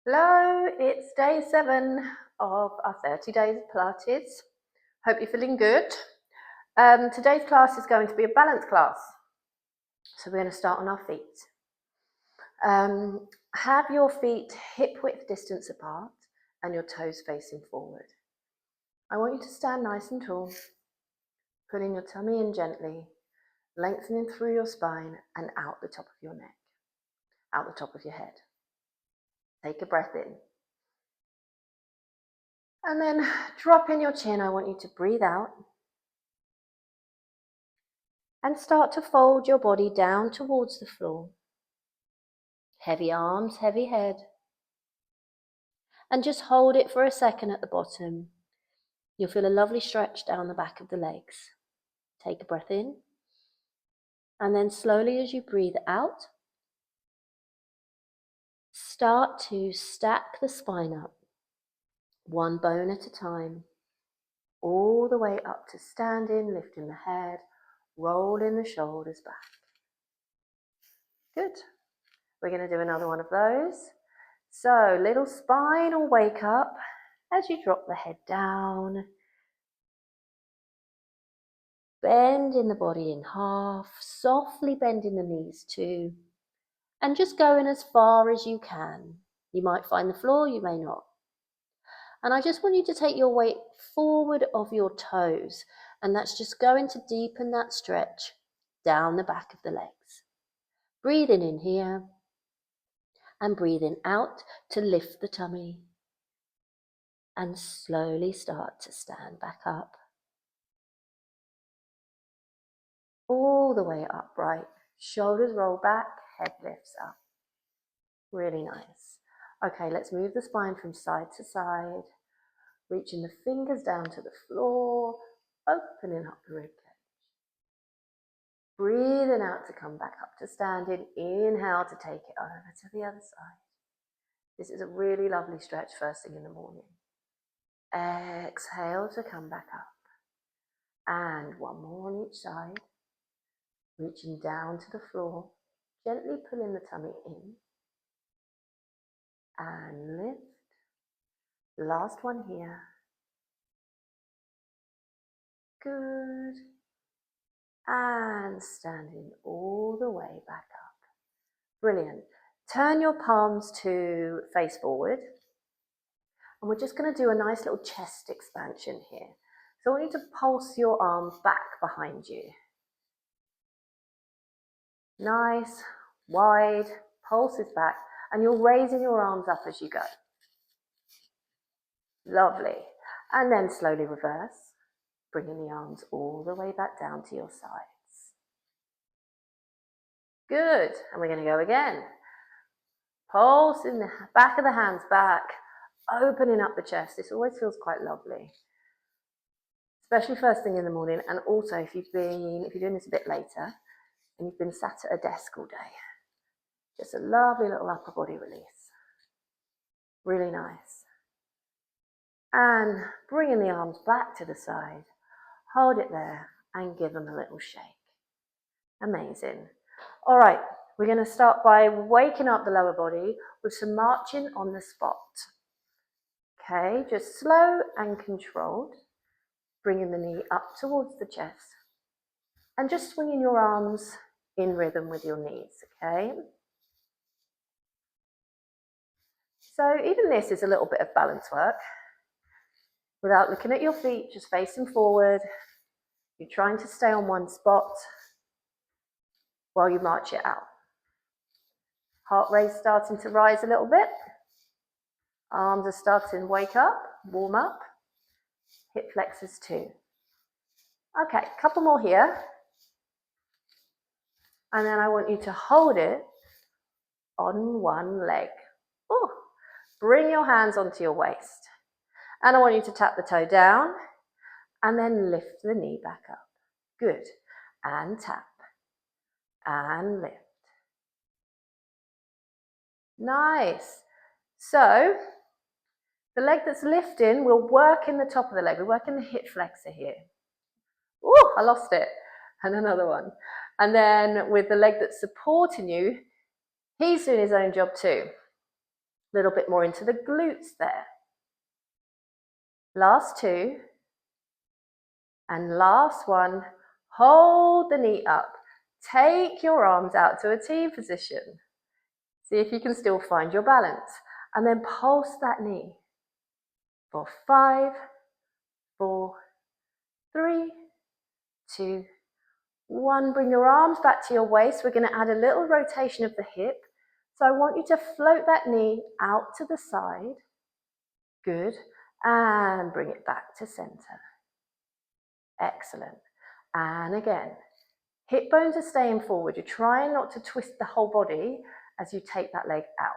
Hello, it's day 7 of our 30 days of Pilates. Hope you're feeling good. Today's class is going to be a balance class. So we're going to start on our feet. Have your feet hip width distance apart and your toes facing forward. I want you to stand nice and tall, pulling your tummy in gently, lengthening through your spine and out the top of your neck, out the top of your head. Take a breath in. And then drop in your chin. I want you to breathe out. And start to fold your body down towards the floor. Heavy arms, heavy head. And just hold it for a second at the bottom. You'll feel a lovely stretch down the back of the legs. Take a breath in. And then slowly as you breathe out, start to stack the spine up, one bone at a time, all the way up to standing, lifting the head, rolling the shoulders back. Good. We're going to do another one of those. So, little spinal wake up as you drop the head down. Bending the body in half, softly bending the knees too, and just going as far as you can. You might find the floor, you may not. And I just want you to take your weight forward of your toes, and that's just going to deepen that stretch down the back of the legs. Breathing in here and breathing out to lift the tummy and slowly start to stand back up. All the way upright, shoulders roll back, head lifts up. Really nice. Okay, let's move the spine from side to side, reaching the fingers down to the floor, opening up the rib cage. Breathing out to come back up to standing. Inhale to take it over to the other side. This is a really lovely stretch first thing in the morning. Exhale to come back up. And one more on each side. Reaching down to the floor, gently pulling the tummy in. And lift. Last one here. Good. And standing all the way back up. Brilliant. Turn your palms to face forward. And we're just going to do a nice little chest expansion here. So I want you to pulse your arms back behind you. Nice, wide, pulses back. And you're raising your arms up as you go. Lovely. And then slowly reverse, bringing the arms all the way back down to your sides. Good. And we're going to go again. Pulse in the back of the hands back, opening up the chest. This always feels quite lovely, especially first thing in the morning. And also if you're doing this a bit later and you've been sat at a desk all day, just a lovely little upper body release. Really nice. And bringing the arms back to the side, hold it there and give them a little shake. Amazing. All right, we're going to start by waking up the lower body with some marching on the spot. Okay, just slow and controlled, bringing the knee up towards the chest and just swinging your arms in rhythm with your knees, okay? So even this is a little bit of balance work. Without looking at your feet, just facing forward. You're trying to stay on one spot while you march it out. Heart rate starting to rise a little bit. Arms are starting to wake up, warm up. Hip flexors too. Okay, a couple more here. And then I want you to hold it on one leg. Ooh. Bring your hands onto your waist. And I want you to tap the toe down and then lift the knee back up. Good. And tap. And lift. Nice. So, the leg that's lifting, we'll work in the top of the leg. We're working the hip flexor here. Oh, I lost it. And another one. And then with the leg that's supporting you, he's doing his own job too. A little bit more into the glutes there. Last two. And last one, hold the knee up. Take your arms out to a T position. See if you can still find your balance. And then pulse that knee for 5, 4, 3, 2, 1. Bring your arms back to your waist. We're going to add a little rotation of the hip. So I want you to float that knee out to the side. Good. And bring it back to center. Excellent. And again, hip bones are staying forward. You're trying not to twist the whole body as you take that leg out.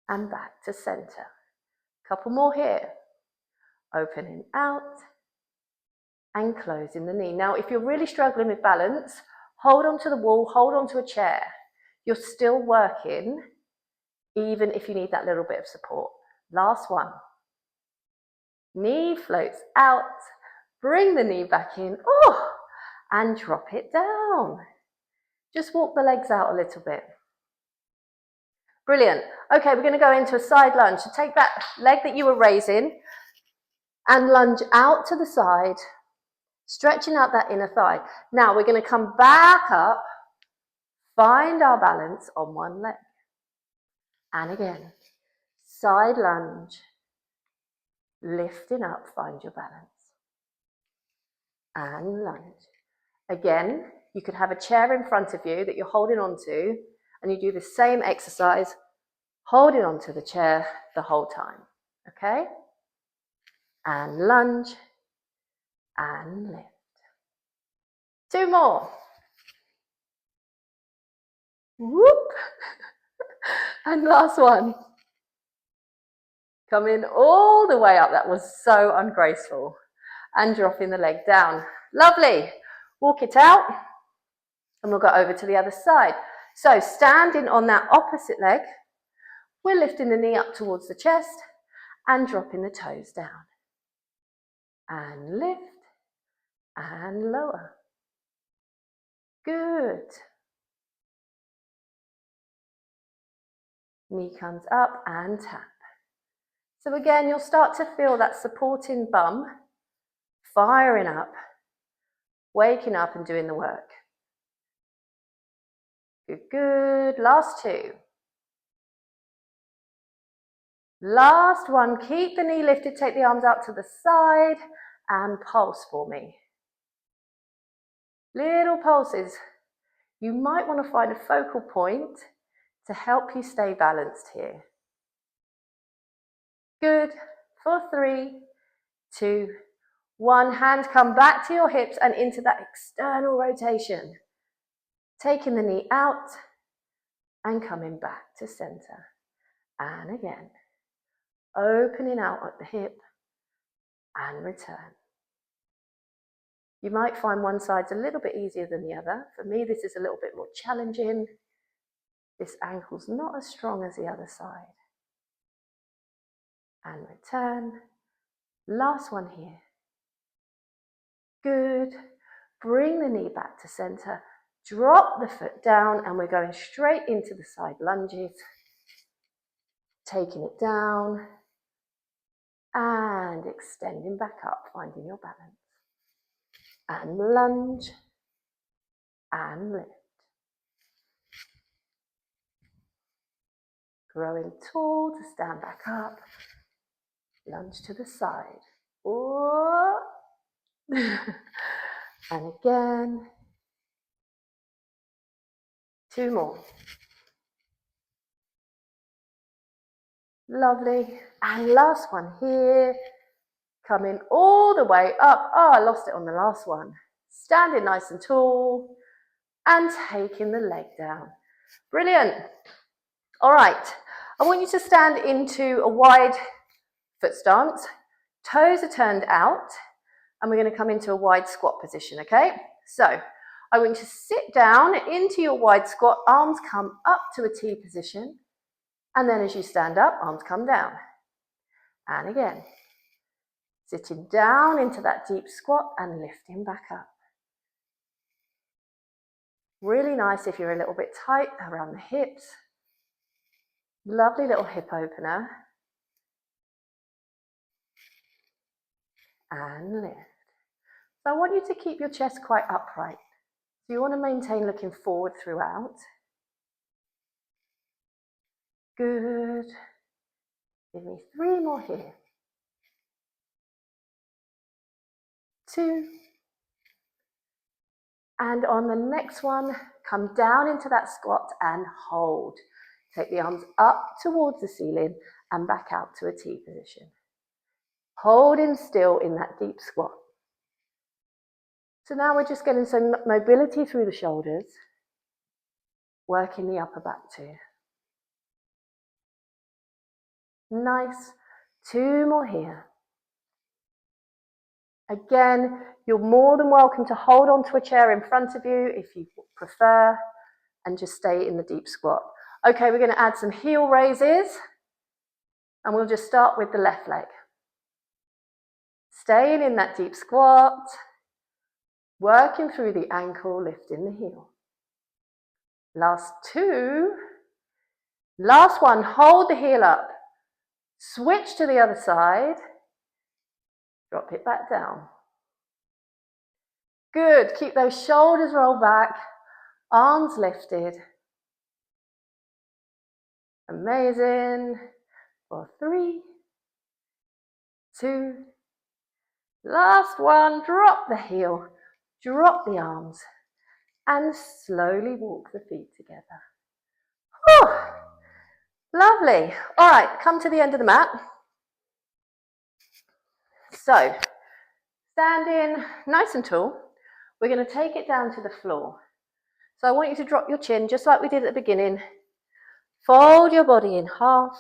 And back to center. Couple more here. Opening out and closing the knee. Now, if you're really struggling with balance, hold on to the wall, hold on to a chair. You're still working, even if you need that little bit of support. Last one. Knee floats out. Bring the knee back in. Oh, and drop it down. Just walk the legs out a little bit. Brilliant. Okay, we're going to go into a side lunge. So take that leg that you were raising and lunge out to the side, stretching out that inner thigh. Now we're going to come back up, find our balance on one leg. And again, side lunge, lifting up, find your balance. And lunge. Again, you could have a chair in front of you that you're holding on to, and you do the same exercise, holding on to the chair the whole time. Okay? And lunge, and lift. 2 more. Whoop. And last one. Coming all the way up. That was so ungraceful. And dropping the leg down. Lovely. Walk it out. And we'll go over to the other side. So standing on that opposite leg, we're lifting the knee up towards the chest and dropping the toes down. And lift. And lower. Good. Knee comes up and tap. So again, you'll start to feel that supporting bum firing up, waking up and doing the work. Good, good. Last 2. Last one. Keep the knee lifted, take the arms out to the side and pulse for me. Little pulses. You might want to find a focal point to help you stay balanced here. Good. For 3, 2, 1. Hand come back to your hips and into that external rotation. Taking the knee out and coming back to center. And again, opening out at the hip and return. You might find one side's a little bit easier than the other. For me, this is a little bit more challenging. This ankle's not as strong as the other side. And return. Last one here. Good. Bring the knee back to center. Drop the foot down and we're going straight into the side lunges. Taking it down and extending back up, finding your balance. And lunge and lift. Growing tall to stand back up. Lunge to the side. Oh. And again. 2 more. Lovely. And last one here. Coming all the way up. Oh, I lost it on the last one. Standing nice and tall. And taking the leg down. Brilliant. All right. I want you to stand into a wide foot stance. Toes are turned out. And we're going to come into a wide squat position, okay? So I want you to sit down into your wide squat. Arms come up to a T position. And then as you stand up, arms come down. And again. Sitting down into that deep squat and lifting back up. Really nice if you're a little bit tight around the hips. Lovely little hip opener. And lift. So I want you to keep your chest quite upright. So you want to maintain looking forward throughout. Good. Give me 3 more here. 2. And on the next one, come down into that squat and hold. Take the arms up towards the ceiling and back out to a T position. Holding still in that deep squat. So now we're just getting some mobility through the shoulders, working the upper back too. Nice. 2 more here. Again, you're more than welcome to hold on to a chair in front of you if you prefer, and just stay in the deep squat. Okay, we're going to add some heel raises, and we'll just start with the left leg. Staying in that deep squat, working through the ankle, lifting the heel. Last 2. Last one, hold the heel up. Switch to the other side. Drop it back down. Good, keep those shoulders rolled back, arms lifted. Amazing. For 3, 2, last one, drop the heel, drop the arms, and slowly walk the feet together. Whew. Lovely. All right, come to the end of the mat. So, standing nice and tall, we're going to take it down to the floor. So I want you to drop your chin, just like we did at the beginning. Fold your body in half.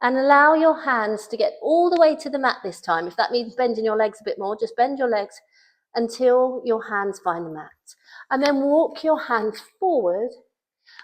And allow your hands to get all the way to the mat this time. If that means bending your legs a bit more, just bend your legs until your hands find the mat. And then walk your hands forward,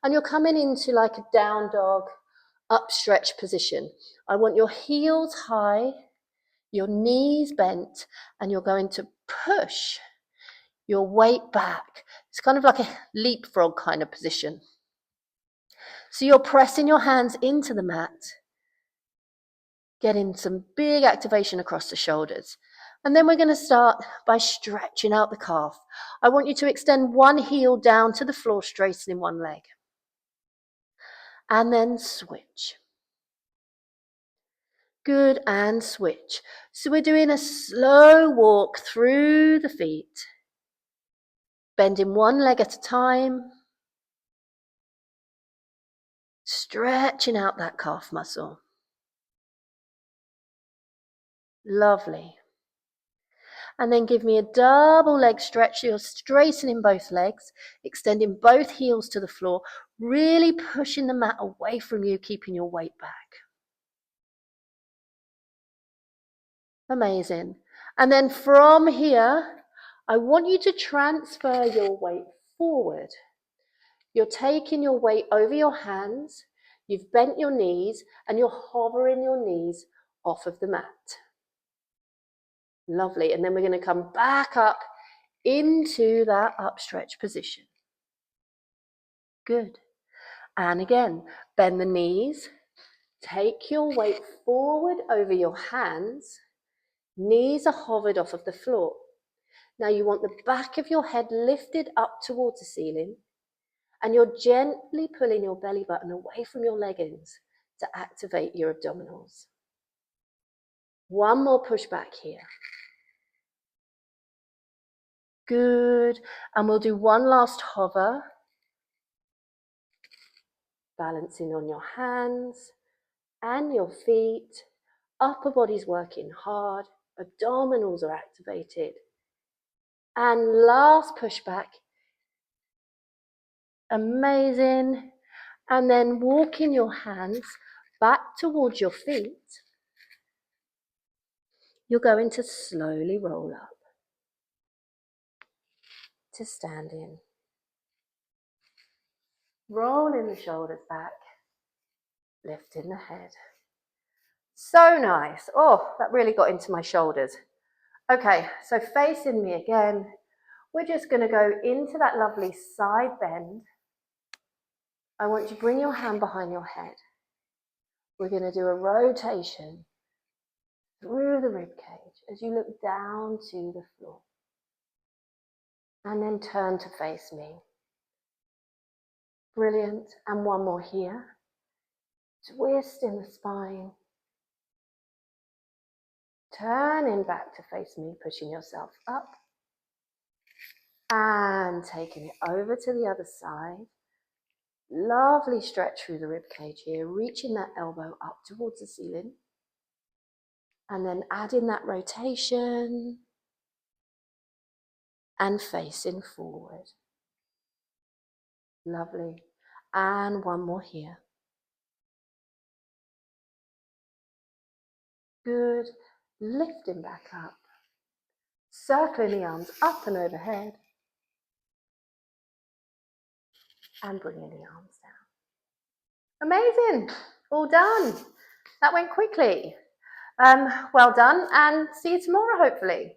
and you're coming into like a down dog, upstretched position. I want your heels high, your knees bent, and you're going to push your weight back. It's kind of like a leapfrog kind of position. So you're pressing your hands into the mat, getting some big activation across the shoulders. And then we're going to start by stretching out the calf. I want you to extend one heel down to the floor, straightening one leg. And then switch. Good, and switch. So we're doing a slow walk through the feet, bending one leg at a time, stretching out that calf muscle. Lovely. And then give me a double leg stretch. You're straightening both legs, extending both heels to the floor, really pushing the mat away from you, keeping your weight back. Amazing. And then from here, I want you to transfer your weight forward. You're taking your weight over your hands, you've bent your knees, and you're hovering your knees off of the mat. Lovely. And then we're going to come back up into that upstretch position. Good. And again, bend the knees, take your weight forward over your hands, knees are hovered off of the floor. Now you want the back of your head lifted up towards the ceiling, and you're gently pulling your belly button away from your leggings to activate your abdominals. One more push back here. Good. And we'll do one last hover. Balancing on your hands and your feet. Upper body's working hard. Abdominals are activated. And last push back. Amazing. And then walking your hands back towards your feet. You're going to slowly roll up to standing. Rolling the shoulders back, lifting the head. So nice. Oh, that really got into my shoulders. Okay, so facing me again, we're just going to go into that lovely side bend. I want you to bring your hand behind your head. We're going to do a rotation through the rib cage as you look down to the floor. And then turn to face me. Brilliant. And one more here. Twist in the spine. Turning back to face me, pushing yourself up. And taking it over to the other side. Lovely stretch through the rib cage here, reaching that elbow up towards the ceiling. And then adding that rotation and facing forward. Lovely. And one more here. Good. Lifting back up. Circling the arms up and overhead. And bringing the arms down. Amazing. All done. That went quickly. Well done, and see you tomorrow, hopefully.